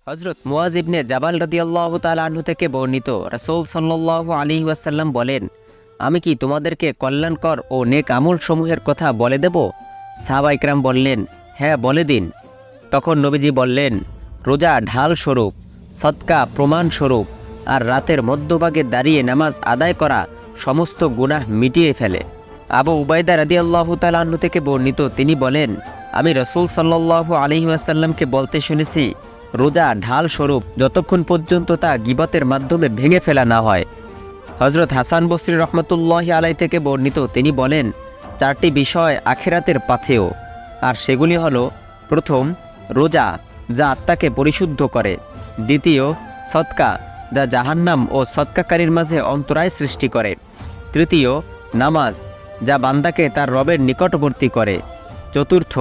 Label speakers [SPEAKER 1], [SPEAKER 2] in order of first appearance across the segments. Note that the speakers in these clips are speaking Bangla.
[SPEAKER 1] হযরত মুয়াজ ইবনে জাবাল রাদিয়াল্লাহু তাআলা আনহু থেকে বর্ণিত, রাসূল সাল্লাল্লাহু আলাইহি ওয়াসাল্লাম বলেন, আমি কি তোমাদেরকে কল্যাণকর ও নেক আমল সমূহের কথা বলে দেব? সাহাবা ইকরাম বললেন, হ্যাঁ বলে দিন। তখন নবীজি বললেন, রোজা ঢাল স্বরূপ, সদকা প্রমাণ স্বরূপ, আর রাতের মধ্যভাগে দাঁড়িয়ে নামাজ আদায় করা সমস্ত গুনাহ মিটিয়ে ফেলে। আবু উবাইদা রাদিয়াল্লাহু তাআলা আনহু থেকে বর্ণিত, তিনি বলেন, আমি রাসূল সাল্লাল্লাহু আলাইহি ওয়াসাল্লামকে বলতে শুনেছি, রোজা ঢাল স্বরূপ যতক্ষণ পর্যন্ত তা গীবতের মাধ্যমে ভেঙে ফেলা না হয়। হযরত হাসান বসরি রহমতুল্লাহি আলাইহি থেকে বর্ণিত, তিনি বলেন, চারটি বিষয় আখিরাতের পাথেয়, আর সেগুলি হলো, প্রথম রোজা, যা আত্মাকে পরিশুদ্ধ করে; দ্বিতীয় সদকা, যা জাহান্নাম ও সদকাকারীর মাঝে অন্তরায় সৃষ্টি করে; তৃতীয় নামাজ, যা বান্দাকে তার রবের নিকটবর্তী করে; চতুর্থ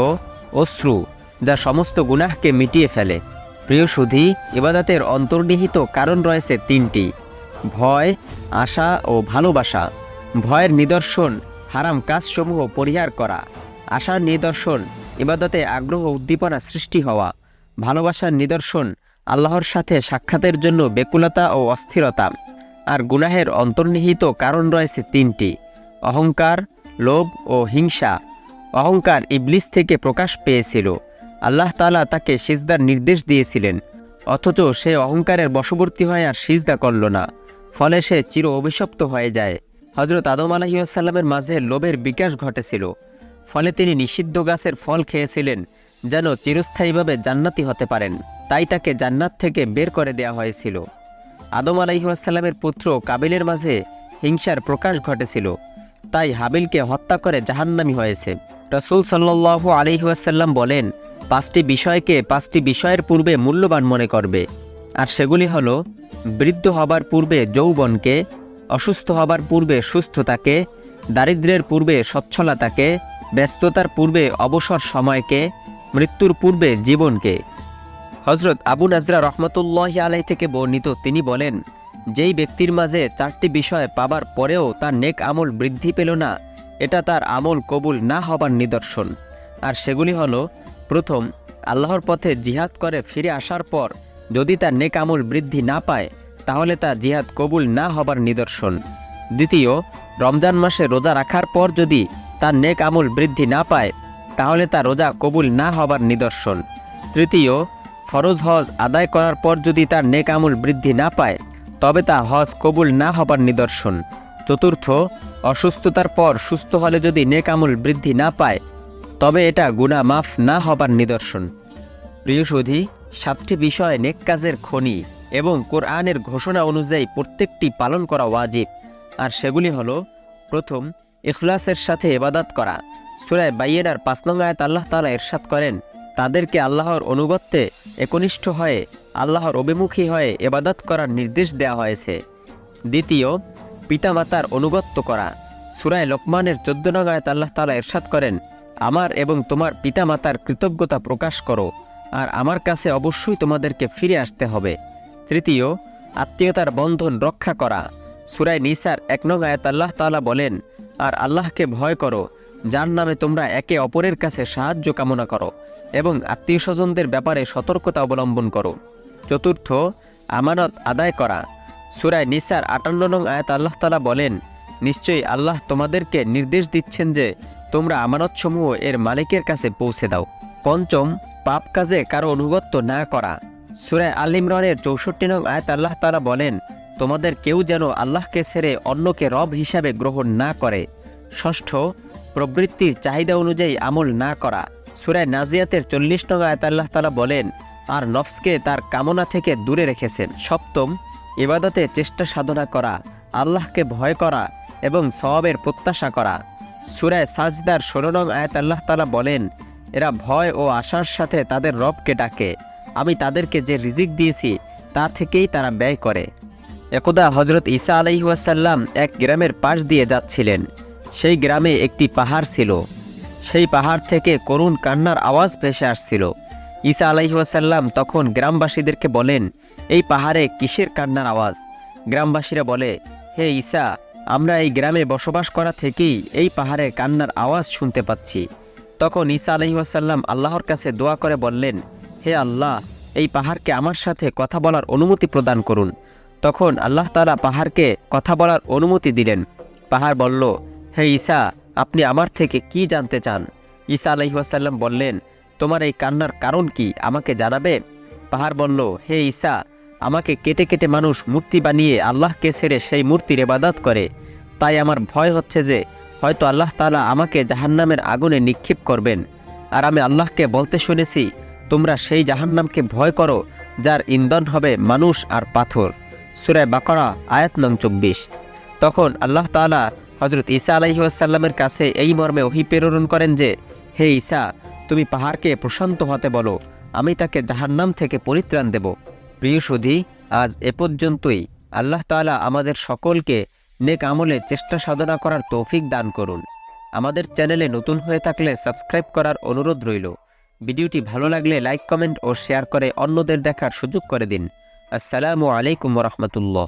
[SPEAKER 1] অশ্রু, যা সমস্ত গুনাহকে মিটিয়ে ফেলে। প্রিয় সুধী, ইবাদতের অন্তর্নিহিত কারণ রয়েছে তিনটি: ভয়, আশা ও ভালোবাসা। ভয়ের নিদর্শন হারাম কাজসমূহ পরিহার করা; আশার নিদর্শন ইবাদতে আগ্রহ উদ্দীপনা সৃষ্টি হওয়া; ভালোবাসার নিদর্শন আল্লাহর সাথে সাক্ষাতের জন্য ব্যাকুলতা ও অস্থিরতা। আর গুনাহের অন্তর্নিহিত কারণ রয়েছে তিনটি: অহংকার, লোভ ও হিংসা। অহংকার ইবলিস থেকে প্রকাশ পেয়েছিল। আল্লাহ তাআলা তাকে সিজদার নির্দেশ দিয়েছিলেন, অথচ সে অহংকারের বশবর্তী হয়ে আর সিজদা করল না, ফলে সে চির অভিশপ্ত হয়ে যায়। হযরত আদম আলাইহিস সালামের মাঝে লোভের বিকাশ ঘটেছিল, ফলে তিনি নিষিদ্ধ গাছের ফল খেয়েছিলেন যেন চিরস্থায়ীভাবে জান্নাতি হতে পারেন। তাই তাকে জান্নাত থেকে বের করে দেওয়া হয়েছিল। আদম আলাইহিস সালামের পুত্র কাবিলের মাঝে হিংসার প্রকাশ ঘটেছিল, তাই হাবিলকে হত্যা করে জাহান্নামী হয়েছে। রাসূল সাল্লাল্লাহু আলাইহি ওয়াসাল্লাম বলেন, পাঁচটি বিষয়কে পাঁচটি বিষয়ের পূর্বে মূল্যবান মনে করবে, আর সেগুলি হলো, বৃদ্ধ হবার পূর্বে যৌবনকে, অসুস্থ হবার পূর্বে সুস্থতাকে, দারিদ্র্যের পূর্বে সচ্ছলতাকে, ব্যস্ততার পূর্বে অবসর সময়কে, মৃত্যুর পূর্বে জীবনকে। হযরত আবু নাজরা রহমতুল্লাহি আলাইহি থেকে বর্ণিত, তিনি বলেন, যেই ব্যক্তির মাঝে চারটি বিষয় পাবার পরেও তার নেক আমল বৃদ্ধি পেল না, এটা তার আমল কবুল না হবার নিদর্শন। আর সেগুলি হলো, প্রথম, আল্লাহর পথে জিহাদ করে ফিরে আসার পর যদি তার নেক আমল বৃদ্ধি না পায়, তাহলে তা জিহাদ কবুল না হবার নিদর্শন; দ্বিতীয়, রমজান মাসে রোজা রাখার পর যদি তার নেক আমল বৃদ্ধি না পায়, তাহলে তা রোজা কবুল না হবার নিদর্শন; তৃতীয়, ফরজ হজ আদায় করার পর যদি তার নেক আমল বৃদ্ধি না পায়, তবে তা হজ কবুল না হবার নিদর্শন; চতুর্থ, অসুস্থতার পর সুস্থ হলে যদি নেক আমল বৃদ্ধি না পায়, তবে এটা গুনাহ মাফ না হবার নিদর্শন। প্রিয় সুধী, সাতটি বিষয় নেক কাজের খনি এবং কোরআনের ঘোষণা অনুযায়ী প্রত্যেকটি পালন করা ওয়াজিব। আর সেগুলি হলো, প্রথম, ইখলাসের সাথে ইবাদত করা। সূরা বাইয়িনার ৫ নং আয়াত আল্লাহ তাআলা ইরশাদ করেন, তাদেরকে আল্লাহর অনুগত্যে একনিষ্ঠ হয়ে আল্লাহর অভিমুখী হয়ে ইবাদত করার নির্দেশ দেওয়া হয়েছে। দ্বিতীয়, পিতামাতার অনুগত্য করা। সূরা লোকমানের ১৪ নং আয়াত আল্লাহ তাআলা ইরশাদ করেন, আমার এবং তোমার পিতামাতার কৃতজ্ঞতা প্রকাশ করো, আর আমার কাছে অবশ্যই তোমাদেরকে ফিরে আসতে হবে। তৃতীয়, আত্মীয়তার বন্ধন রক্ষা করা। সূরা নিসার ১ নং আয়াত আল্লাহ তাআলা বলেন, আর আল্লাহকে ভয় করো, যার নামে তোমরা একে অপরের কাছে সাহায্য কামনা করো এবং আত্মীয় স্বজনদের ব্যাপারে সতর্কতা অবলম্বন করো। চতুর্থ, আমানত আদায় করা। সূরা নিসার ৫৮ নং আয়াত আল্লাহ তাআলা বলেন, নিশ্চয়ই আল্লাহ তোমাদেরকে নির্দেশ দিচ্ছেন যে তোমরা আমানতসমূহ এর মালিকের কাছে পৌঁছে দাও। পঞ্চম, পাপ কাজে কারো অনুগত্য না করা। সূরা আল ইমরানের ৬৪ নং আয়াত আল্লাহ তাআলা বলেন, তোমাদের কেউ যেন আল্লাহকে ছেড়ে অন্যকে রব হিসাবে গ্রহণ না করে। ষষ্ঠ, প্রবৃত্তির চাহিদা অনুযায়ী আমল না করা। সূরা নাজিয়াতের ৪০ নং আয়াত আল্লাহ তাআলা বলেন, আর নফসকে তার কামনা থেকে দূরে রেখেছেন। সপ্তম, ইবাদতে চেষ্টা সাধনা করা, আল্লাহকে ভয় করা এবং সওয়াবের প্রত্যাশা করা। সূরা সাজদার ১৬ নং আয়াত আল্লাহ তাআলা বলেন, এরা ভয় ও আশার সাথে তাদের রবকে ডাকে, আমি তাদেরকে যে রিজিক দিয়েছি তা থেকেই তারা ব্যয় করে। একদা হযরত ঈসা আলাইহিস সালাম এক গ্রামের পাশ দিয়ে যাচ্ছিলেন। সেই গ্রামে একটি পাহাড় ছিল। সেই পাহাড় থেকে করুণ কান্নার আওয়াজ ভেসে আসছিল। ঈসা আলাইহিস সালাম তখন গ্রামবাসীদেরকে বলেন, এই পাহাড়ে কিসের কান্নার আওয়াজ? গ্রামবাসীরা বলে, হে ঈসা, আমরা এই গ্রামে বসবাস করা থেকেই এই পাহাড়ে কান্নার আওয়াজ শুনতে পাচ্ছি। তখন ঈসা আলাইহিস সালাম আল্লাহর কাছে দোয়া করে বললেন, হে আল্লাহ, এই পাহাড়কে আমার সাথে কথা বলার অনুমতি প্রদান করুন। তখন আল্লাহ তাআলা পাহাড়কে কথা বলার অনুমতি দিলেন। পাহাড় বলল, হে ঈসা, আপনি আমার থেকে কি জানতে চান? ঈসা আলাইহিস সালাম বললেন, তোমার এই কান্নার কারণ কি আমাকে জানাবে? পাহাড় বলল, হে ঈসা, আমাকে কেটে কেটে মানুষ মূর্তি বানিয়ে আল্লাহকে ছেড়ে সেই মূর্তির ইবাদত করে। তাই আমার ভয় হচ্ছে যে হয়তো আল্লাহ তাআলা আমাকে জাহান্নামের আগুনে নিক্ষেপ করবেন। আর আমি আল্লাহকে বলতে শুনেছি, তোমরা সেই জাহান্নামকে ভয় করো যার ইন্ধন হবে মানুষ আর পাথর। সূরা বাকারা আয়াত নং 24। তখন আল্লাহ তাআলা হযরত ঈসা আলাইহিস সালামের কাছে এই মর্মে ওহী প্রেরণ করেন যে, হে ঈসা, তুমি পাহাড়কে প্রশান্ত হতে বলো, আমি তাকে জাহান্নাম থেকে পরিত্রাণ দেব। প্রিয় সুধী, আজ এ পর্যন্তই। আল্লাহ তাআলা আমাদের সকলকে নেক আমলে চেষ্টা সাধনা করার তৌফিক দান করুন। আমাদের চ্যানেলে নতুন হয়ে থাকলে সাবস্ক্রাইব করার অনুরোধ রইল। ভিডিওটি ভালো লাগলে লাইক, কমেন্ট ও শেয়ার করে অন্যদের দেখার সুযোগ করে দিন। আসসালামু আলাইকুম ওয়া রাহমাতুল্লাহ।